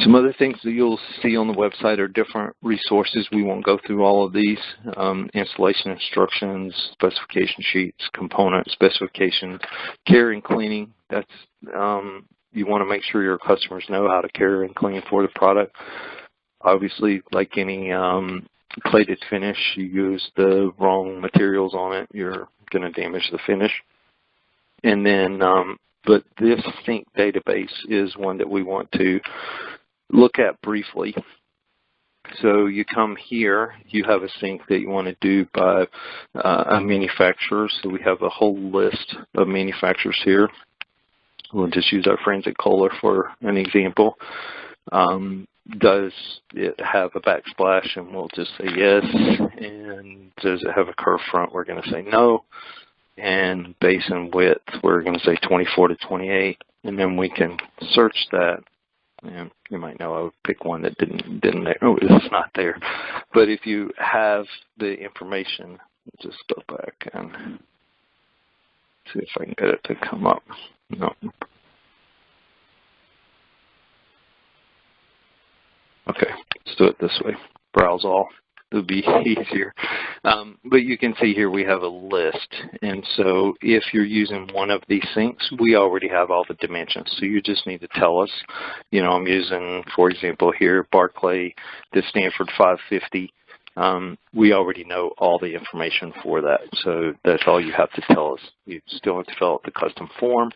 Some other things that you'll see on the website are different resources. We won't go through all of these. Installation instructions, specification sheets, component specification, care and cleaning. That's you want to make sure your customers know how to care and clean for the product. Obviously, like any plated finish, you use the wrong materials on it, you're going to damage the finish. And then, but this sink database is one that we want to look at briefly. So you come here, you have a sync that you want to do by a manufacturer. So we have a whole list of manufacturers here. We'll just use our friends at Kohler for an example. Does it have a backsplash? And we'll just say yes. And does it have a curved front? We're going to say no. And base and width, we're going to say 24 to 28. And then we can search that. And you might know I would pick one that didn't there. Oh, it's not there. But if you have the information, just go back and see if I can get it to come up. No. Okay, let's do it this way. Browse all. It'll be easier. But you can see here we have a list. And so if you're using one of these sinks, we already have all the dimensions. So you just need to tell us, you know, I'm using, for example, here, Barclay, the Stanford 550. We already know all the information for that. So that's all you have to tell us. You still have to fill out the custom form,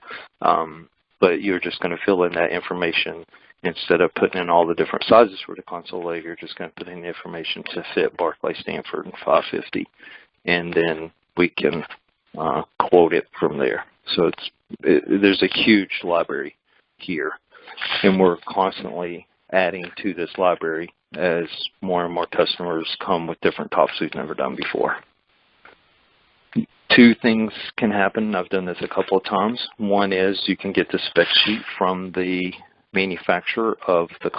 but you're just going to fill in that information. Instead of putting in all the different sizes for the console leg, you're just going to put in the information to fit Barclay, Stanford, and 550, and then we can quote it from there. So there's a huge library here, and we're constantly adding to this library as more and more customers come with different tops we've never done before. Two things can happen. I've done this a couple of times. One is you can get the spec sheet from the manufacturer of the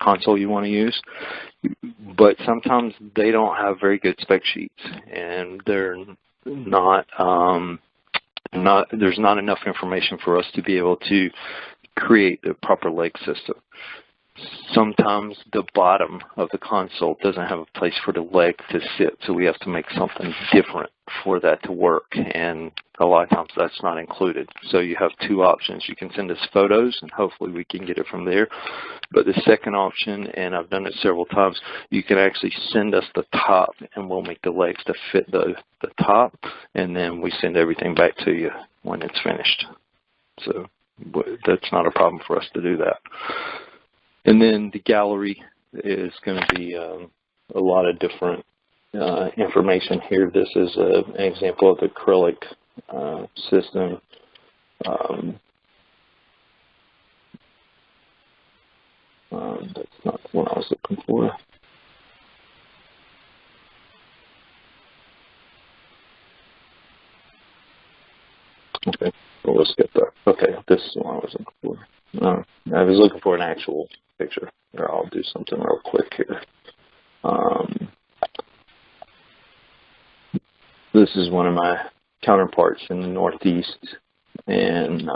console you want to use, but sometimes they don't have very good spec sheets, and they're not there's not enough information for us to be able to create the proper leg system. Sometimes the bottom of the console doesn't have a place for the leg to sit, so we have to make something different for that to work, and a lot of times that's not included. So you have two options. You can send us photos, and hopefully we can get it from there. But the second option, and I've done it several times, you can actually send us the top, and we'll make the legs to fit the top, and then we send everything back to you when it's finished. So that's not a problem for us to do that. And then the gallery is going to be a lot of different information here. This is an example of the acrylic system. That's not the one I was looking for. Okay, well, let's get that. Okay, this is the one I was looking for. I was looking for an actual picture. Here, I'll do something real quick here. This is one of my counterparts in the Northeast, and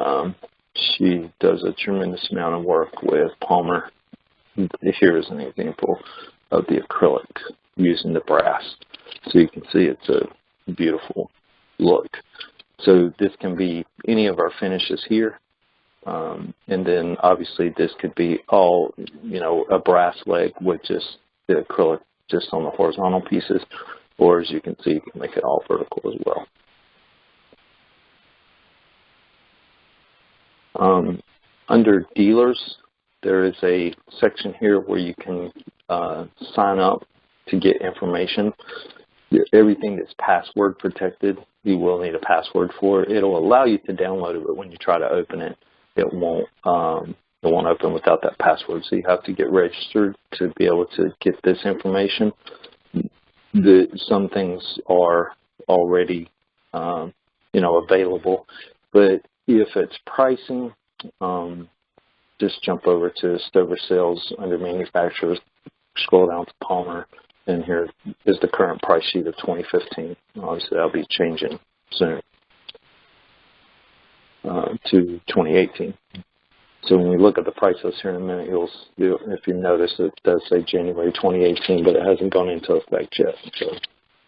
she does a tremendous amount of work with Palmer. Here is an example of the acrylic using the brass. So you can see it's a beautiful look. So this can be any of our finishes here. And then obviously this could be all, you know, a brass leg with just the acrylic just on the horizontal pieces, or as you can see, you can make it all vertical as well. Under dealers, there is a section here where you can sign up to get information. Everything that's password protected, you will need a password for it. It'll allow you to download it, but when you try to open it, it won't open without that password. So you have to get registered to be able to get this information. Some things are already, you know, available, but if it's pricing, just jump over to Stover Sales under manufacturers, scroll down to Palmer, and here is the current price sheet of 2015. Obviously, that'll be changing soon to 2018. So when we look at the price list here in a minute, if you notice, it does say January 2018, but it hasn't gone into effect yet. So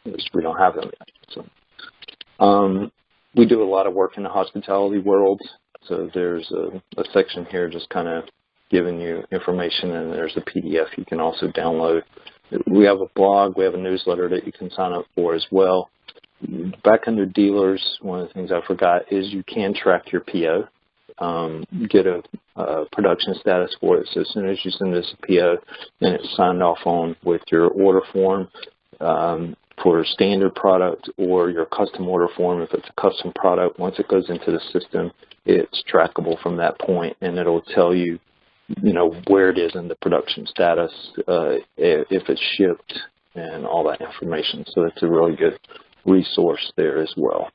at least we don't have them yet. So we do a lot of work in the hospitality world. So there's a section here just kind of giving you information, and there's a PDF you can also download. We have a blog, we have a newsletter that you can sign up for as well. Back under dealers, one of the things I forgot is you can track your PO. Get a production status for it. So as soon as you send us a PO and it's signed off on with your order form for standard product or your custom order form, if it's a custom product, once it goes into the system, it's trackable from that point, and it'll tell you, where it is in the production status, if it's shipped, and all that information. So it's a really good resource there as well.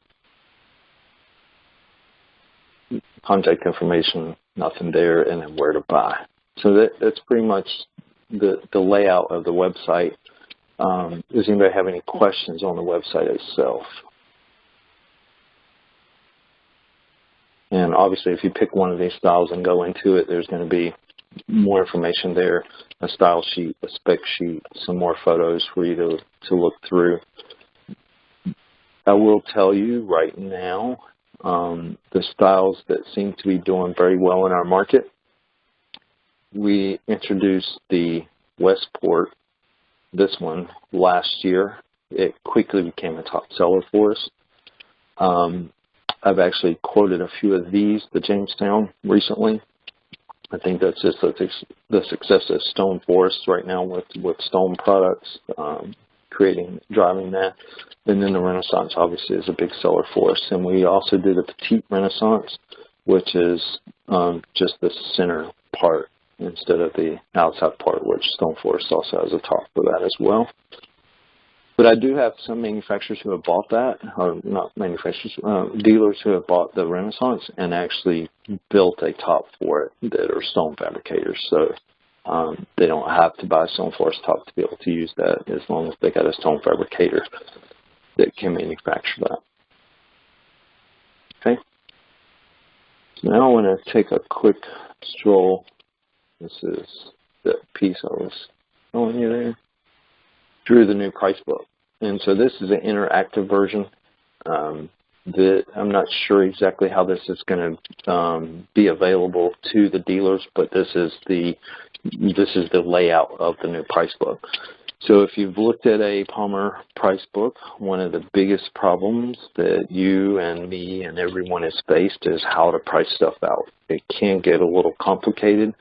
Contact information, nothing there, and then where to buy. So that's pretty much the layout of the website. Does anybody have any questions on the website itself? And obviously, if you pick one of these styles and go into it, there's going to be more information there, a style sheet, a spec sheet, some more photos for you to look through. I will tell you right now, the styles that seem to be doing very well in our market. We introduced the Westport, this one, last year. It quickly became a top seller for us. I've actually quoted a few of these, the Jamestown, recently. I think that's just the success of Stone Forest right now with Stone products, driving that. And then the Renaissance obviously is a big seller for us. And we also did a Petite Renaissance, which is just the center part instead of the outside part, which Stone Forest also has a top for that as well. But I do have some manufacturers who have bought that, or not manufacturers, dealers who have bought the Renaissance and actually built a top for it that are stone fabricators. So they don't have to buy a Stone Forest top to be able to use that, as long as they got a stone fabricator that can manufacture that. Okay. So now I want to take a quick stroll. This is the piece I was showing you there. Through the new price book. And so this is an interactive version. That I'm not sure exactly how this is going to be available to the dealers, but this is the layout of the new price book. So if you've looked at a Palmer price book, one of the biggest problems that you and me and everyone has faced is how to price stuff out. It can get a little complicated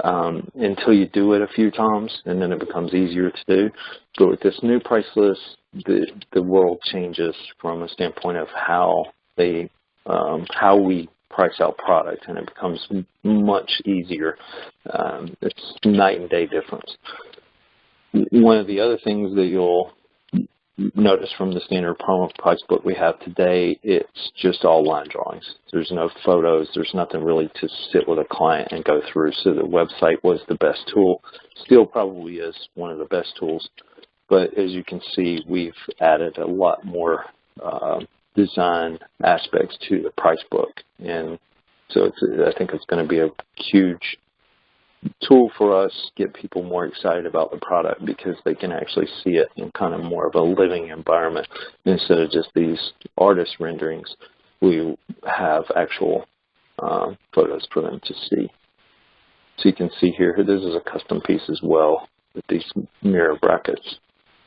until you do it a few times, and then it becomes easier to do. But with this new price list, the world changes from a standpoint of how we price out product, and it becomes much easier. It's night and day difference. One of the other things that you'll notice from the standard Palmer price book we have today, it's just all line drawings. There's no photos. There's nothing really to sit with a client and go through. So the website was the best tool. Still probably is one of the best tools. But as you can see, we've added a lot more design aspects to the price book. And so I think it's going to be a huge tool for us, get people more excited about the product because they can actually see it in kind of more of a living environment instead of just these artist renderings. We have actual photos for them to see. So you can see here, this is a custom piece as well with these mirror brackets.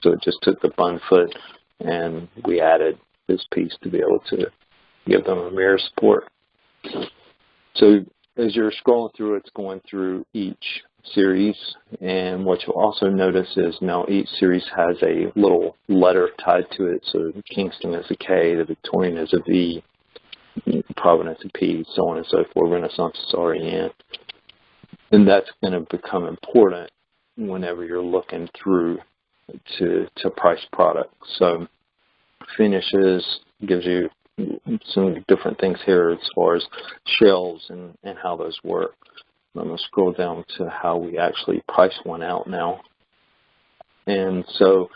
So it just took the bun foot and we added this piece to be able to give them a mirror support. So as you're scrolling through, it's going through each series, and what you'll also notice is now each series has a little letter tied to it. So Kingston is a K, the Victorian is a V, Providence a P, so on and so forth, Renaissance is REN. And that's going to become important whenever you're looking through to price product. So finishes gives you some different things here as far as shells and how those work. I'm going to scroll down to how we actually price one out now. And so